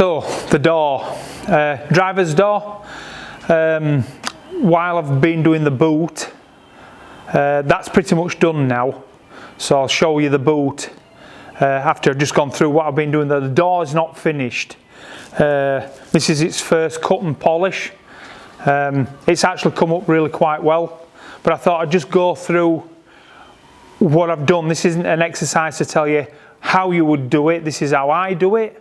So the door, driver's door, while I've been doing the boot, that's pretty much done now. So I'll show you the boot after I've just gone through what I've been doing. The door is not finished. This is its first cut and polish. It's actually come up really quite well, but I thought I'd just go through what I've done. This isn't an exercise to tell you how you would do it. This is how I do it.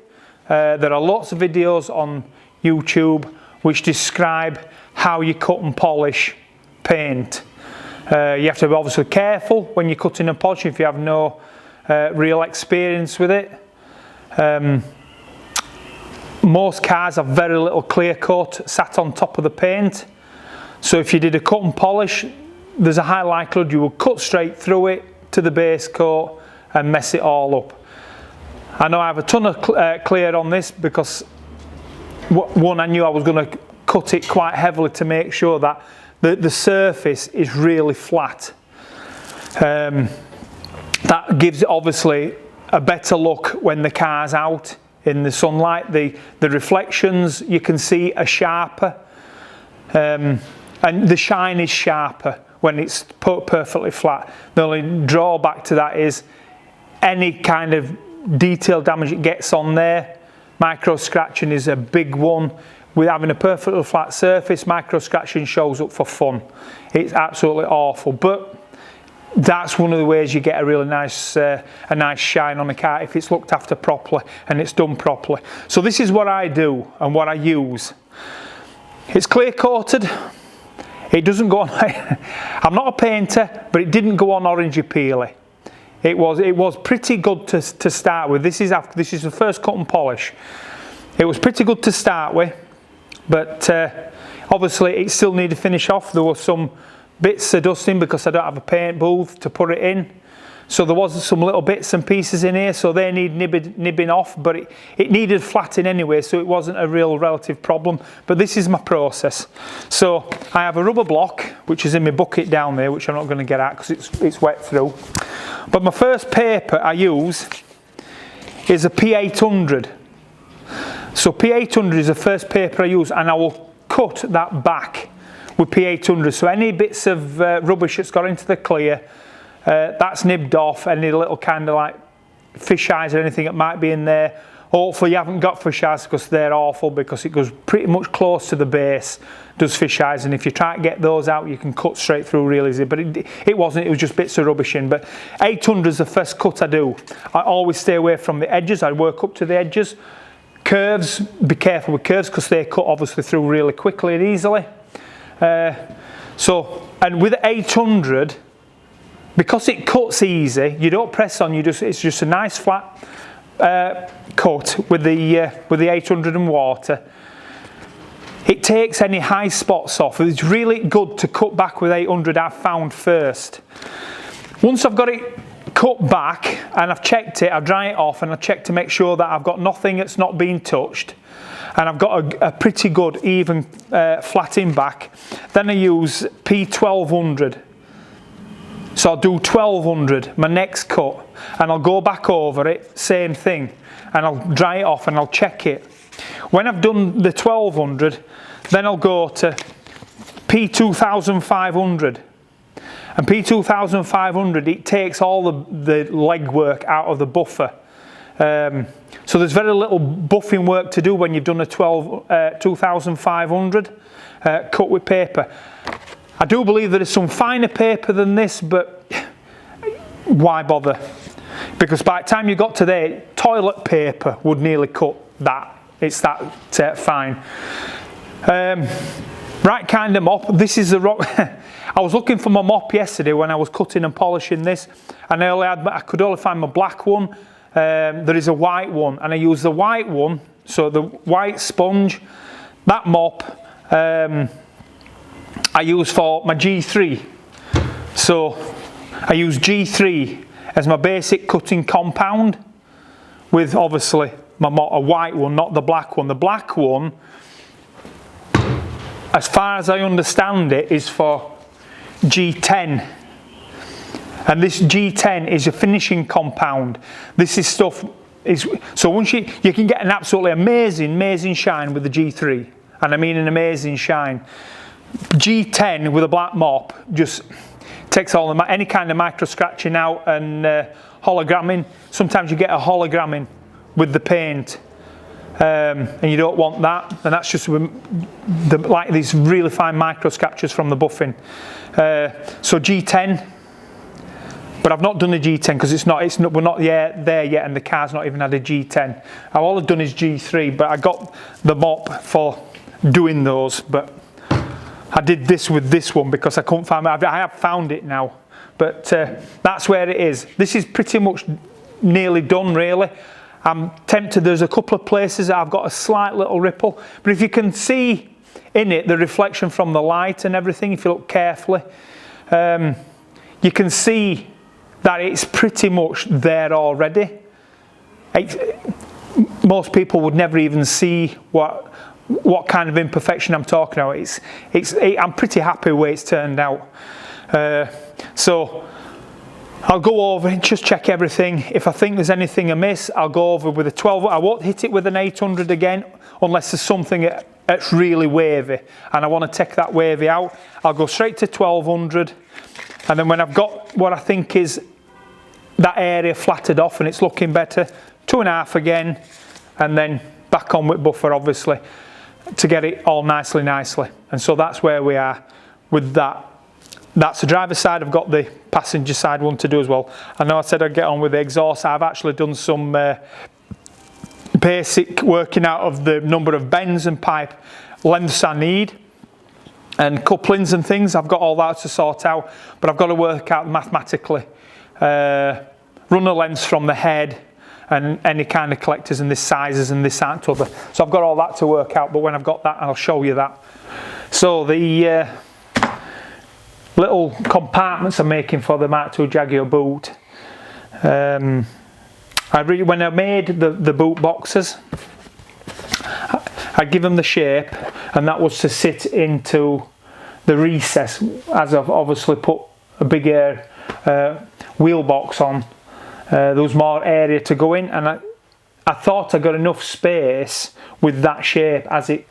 There are lots of videos on YouTube which describe how you cut and polish paint. You have to be obviously careful when you're cutting and polishing if you have no real experience with it. Most cars have very little clear coat sat on top of the paint, so if you did a cut and polish, there's a high likelihood you will cut straight through it to the base coat and mess it all up. I know I have a ton of clear on this because one, I knew I was going to cut it quite heavily to make sure that the surface is really flat. That gives it obviously a better look when the car's out in the sunlight. The reflections you can see are sharper, and the shine is sharper when it's put perfectly flat. The only drawback to that is any kind of detail damage it gets on there. Micro scratching is a big one. With having a perfectly flat surface, micro scratching shows up for fun. It's absolutely awful, but that's one of the ways you get a really nice shine on a car if it's looked after properly and it's done properly. So this is what I do and what I use. It's clear coated. It doesn't go on. I'm not a painter, but it didn't go on orangey peely. It was pretty good to start with. This is the first cut and polish. It was pretty good to start with, but obviously it still needed to finish off. There were some bits of dusting because I don't have a paint booth to put it in. So there was some little bits and pieces in here, so they need nibbing off, but it needed flatting anyway, so it wasn't a real relative problem. But this is my process. So I have a rubber block, which is in my bucket down there, which I'm not going to get out because it's wet through. But my first paper I use is a P800. So P800 is the first paper I use, and I will cut that back with P800. So any bits of rubbish that's got into the clear, that's nibbed off. Any little kind of like fish eyes or anything that might be in there. Hopefully you haven't got fish eyes because they're awful, because it goes pretty much close to the base, does fish eyes, and if you try to get those out you can cut straight through real easy, but it wasn't, it was just bits of rubbish in. But 800 is the first cut I do. I always stay away from the edges. I work up to the edges. Curves, be careful with curves because they cut obviously through really quickly and easily. And with 800, because it cuts easy, you don't press on, it's just a nice flat cut with the 800 and water. It takes any high spots off. It's really good to cut back with 800, I've found first. Once I've got it cut back and I've checked it, I dry it off and I check to make sure that I've got nothing that's not been touched, and I've got a pretty good even flatting back. Then I use P1200. So I'll do 1200, my next cut, and I'll go back over it, same thing, and I'll dry it off and I'll check it. When I've done the 1200, then I'll go to P2500. And P2500, it takes all the legwork out of the buffer. So there's very little buffing work to do when you've done a 2500 cut with paper. I do believe there is some finer paper than this, but why bother? Because by the time you got to there, toilet paper would nearly cut that. It's that fine. Right kind of mop. This is the rock. I was looking for my mop yesterday when I was cutting and polishing this, and I could only find my black one. There is a white one, and I use the white one, so the white sponge. That mop I use for my G3. So I use G3 as my basic cutting compound, with obviously a white one, not the black one. The black one, as far as I understand it, is for G10. And this G10 is a finishing compound. This is stuff so once you can get an absolutely amazing shine with the G3, and I mean an amazing shine. G10 with a black mop just takes all any kind of micro scratching out and hologramming. Sometimes you get a hologramming with the paint, and you don't want that, and that's just like these really fine micro scratches from the buffing. So G10, but I've not done a G10 because we're not there yet, and the car's not even had a G10. All I've done is G3, but I got the mop for doing those, but I did this with this one because I couldn't find it. I have found it now, but that's where it is. This is pretty much nearly done, really. I'm tempted, there's a couple of places that I've got a slight little ripple, but if you can see in it the reflection from the light and everything, if you look carefully, you can see that it's pretty much there already. Most people would never even see what kind of imperfection I'm talking about. I'm pretty happy with the way it's turned out. So I'll go over and just check everything. If I think there's anything amiss, I'll go over with a 12. I won't hit it with an 800 again unless there's something that's really wavy and I want to take that wavy out. I'll go straight to 1200, and then when I've got what I think is that area flattered off and it's looking better, 2.5 again, and then back on with buffer, obviously, to get it all nicely. And so that's where we are with that. That's the driver's side. I've got the passenger side one to do as well. I know I said I'd get on with the exhaust. I've actually done some basic working out of the number of bends and pipe lengths I need and couplings and things. I've got all that to sort out, but I've got to work out mathematically runner lengths from the head and any kind of collectors and this sizes and this and other. So I've got all that to work out, but when I've got that, I'll show you that. So the little compartments I'm making for the mk2 Jaguar boot. When I made the boot boxes, I give them the shape, and that was to sit into the recess, as I've obviously put a bigger wheel box on. There was more area to go in, and I thought I got enough space with that shape as it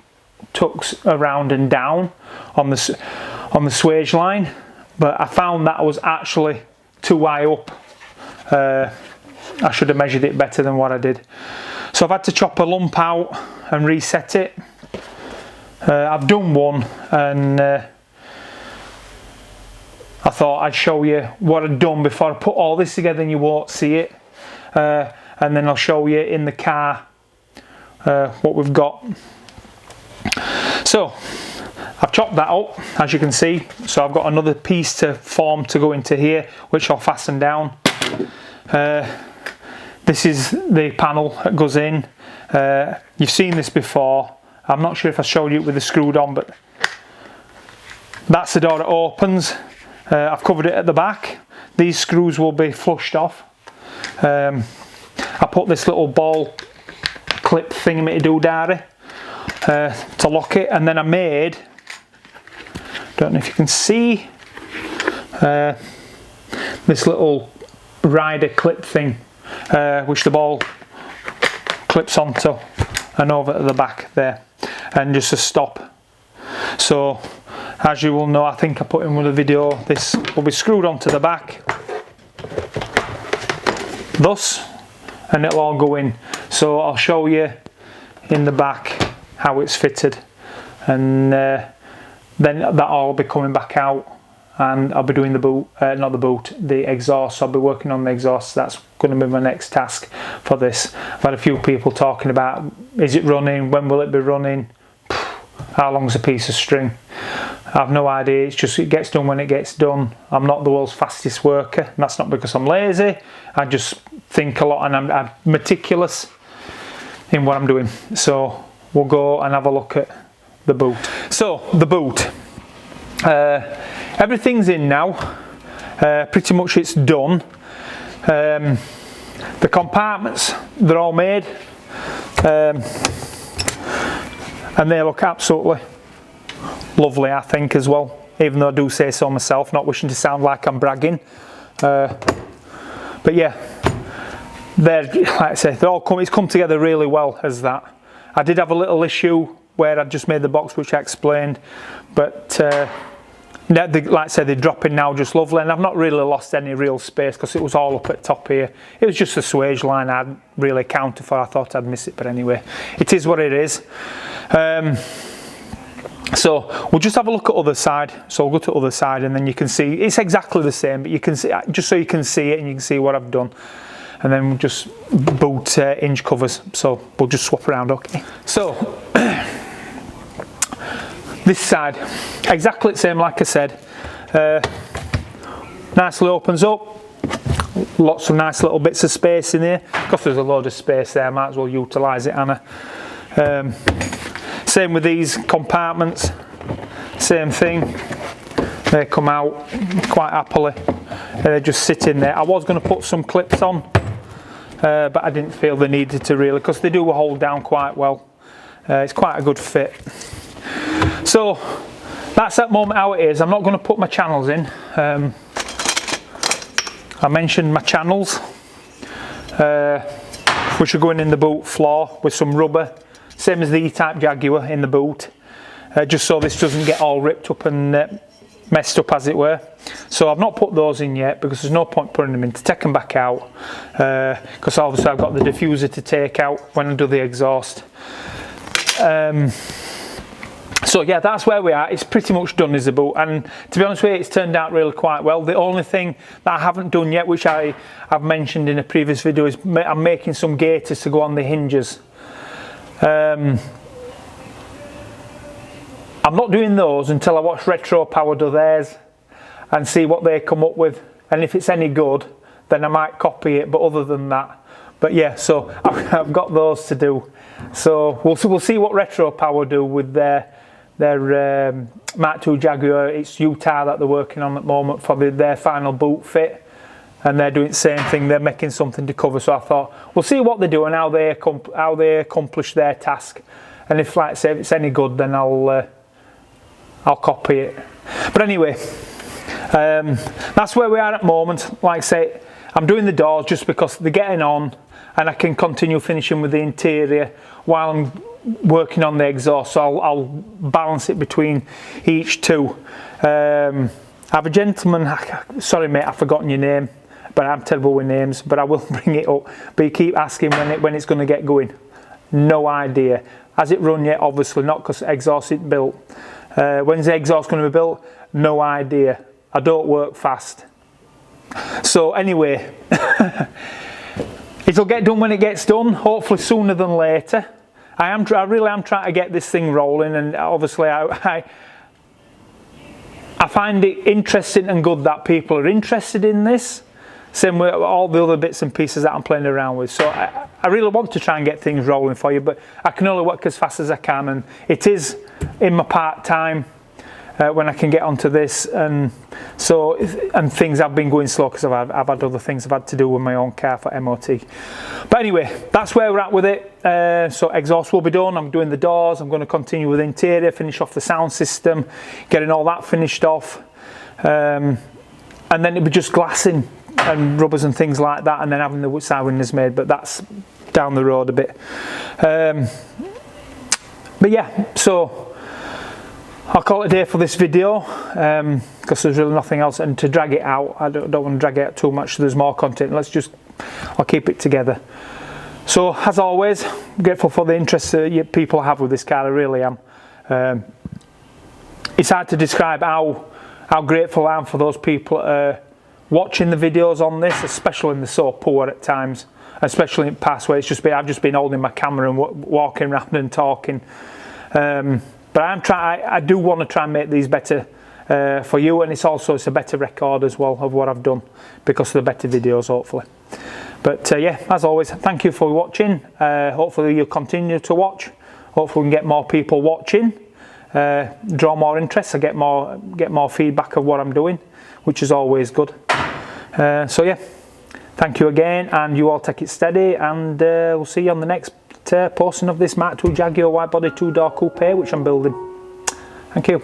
tucks around and down on the swage line, but I found that was actually too high up. I should have measured it better than what I did. So I've had to chop a lump out and reset it. I've done one, and I thought I'd show you what I'd done before I put all this together, and you won't see it. And then I'll show you in the car what we've got. So I've chopped that up, as you can see. So I've got another piece to form to go into here, which I'll fasten down. This is the panel that goes in. You've seen this before. I'm not sure if I showed you it with the screwed on, but that's the door that opens. I've covered it at the back. These screws will be flushed off. I put this little ball clip thingy-doodah to lock it, and then I made, don't know if you can see, this little rider clip thing, which the ball clips onto and over at the back there, and just a stop. So as you will know, I think I put in one of the video, this will be screwed onto the back thus, and it'll all go in. So I'll show you in the back how it's fitted, and then that all will be coming back out, and I'll be doing the boot, not the boot, the exhaust. I'll be working on the exhaust. That's going to be my next task for this. I've had a few people talking about, is it running, when will it be running, how long's a piece of string? I have no idea. It's just, it gets done when it gets done. I'm not the world's fastest worker, and that's not because I'm lazy. I just think a lot, and I'm meticulous in what I'm doing. So we'll go and have a look at the boot. So the boot, everything's in now. Pretty much it's done. The compartments, they're all made, and they look absolutely lovely, I think, as well, even though I do say so myself, not wishing to sound like I'm bragging. But yeah, they're, like I say, it's come together really well as that. I did have a little issue where I just made the box, which I explained, but like I said, they're dropping now just lovely, and I've not really lost any real space because it was all up at top here. It was just a swage line I'd really accounted for. I thought I'd miss it, but anyway, it is what it is. So we'll just have a look at other side. So we'll go to other side, and then you can see it's exactly the same, but you can see, just so you can see it and you can see what I've done. And then we'll just boot hinge covers. So we'll just swap around, okay? So this side, exactly the same like I said. Nicely opens up. Lots of nice little bits of space in here. Because there's a load of space there, I might as well utilise it, Anna. Same with these compartments. Same thing. They come out quite happily. They just sit in there. I was going to put some clips on, but I didn't feel the need to really, because they do hold down quite well. It's quite a good fit. So that's at the moment how it is. I'm not going to put my channels in. I mentioned my channels, which are going in the boot floor with some rubber, same as the E-type Jaguar in the boot, just so this doesn't get all ripped up and messed up, as it were. So I've not put those in yet because there's no point putting them in to take them back out, because obviously I've got the diffuser to take out when I do the exhaust. So yeah, that's where we are. It's pretty much done as a boot, and to be honest with you, it's turned out really quite well. The only thing that I haven't done yet, which I've mentioned in a previous video, is I'm making some gaiters to go on the hinges. I'm not doing those until I watch Retro Power do theirs and see what they come up with, and if it's any good then I might copy it, but other than that, but yeah, so I've got those to do. So we'll see what Retro Power do with their Mark II Jaguar. It's Utah that they're working on at the moment for their final boot fit, and they're doing the same thing. They're making something to cover, so I thought we'll see what they do and how they accomplish their task, and if, like I say, if it's any good, then I'll copy it. But anyway, that's where we are at the moment. Like I say, I'm doing the doors just because they're getting on, and I can continue finishing with the interior while I'm working on the exhaust, so I'll balance it between each two. I have a gentleman, sorry mate, I've forgotten your name, but I'm terrible with names, but I will bring it up. But you keep asking when it's going to get going. No idea. Has it run yet? Obviously not, because the exhaust isn't built. When's the exhaust going to be built? No idea. I don't work fast. So anyway, it'll get done when it gets done, hopefully sooner than later. I really am trying to get this thing rolling, and obviously I find it interesting and good that people are interested in this, same with all the other bits and pieces that I'm playing around with. So I really want to try and get things rolling for you, but I can only work as fast as I can, and it is in my part-time when I can get onto this, and so things have been going slow because I've had other things I've had to do with my own car for MOT. But anyway, that's where we're at with it. So exhaust will be done. I'm doing the doors. I'm going to continue with the interior, finish off the sound system, getting all that finished off, and then it'll be just glassing and rubbers and things like that, and then having the side windows made. But that's down the road a bit. But yeah, so I'll call it a day for this video, because there's really nothing else, and to drag it out, I don't want to drag it out too much so there's more content. I'll keep it together. So as always, I'm grateful for the interest that people have with this car. I really am. It's hard to describe how grateful I am for those people watching the videos on this, especially when they're so poor at times, especially in the past where I've just been holding my camera and walking around and talking. But I do want to try and make these better for you, and it's a better record as well of what I've done because of the better videos, hopefully. But yeah, as always, thank you for watching. Hopefully you'll continue to watch. Hopefully we can get more people watching, draw more interest, I get more feedback of what I'm doing, which is always good. So yeah, thank you again, and you all take it steady, and we'll see you on the next posting of this Mark II Jaguar wide body 2-door coupe which I'm building. Thank you.